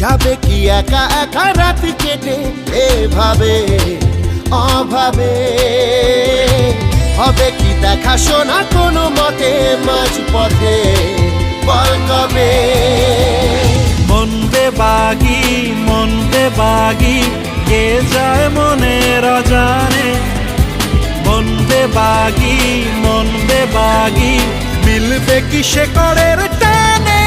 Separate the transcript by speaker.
Speaker 1: যাবে কি একা একা রাত কেটে এভাবে অভাবে? হবে কি দেখা শোনা কোনো মতে মাঝ পথে, বল কবে?
Speaker 2: মন বেবাগি কে যায় মনের অজানে। মন বেবাগি মিলবে কি সে করের টানে।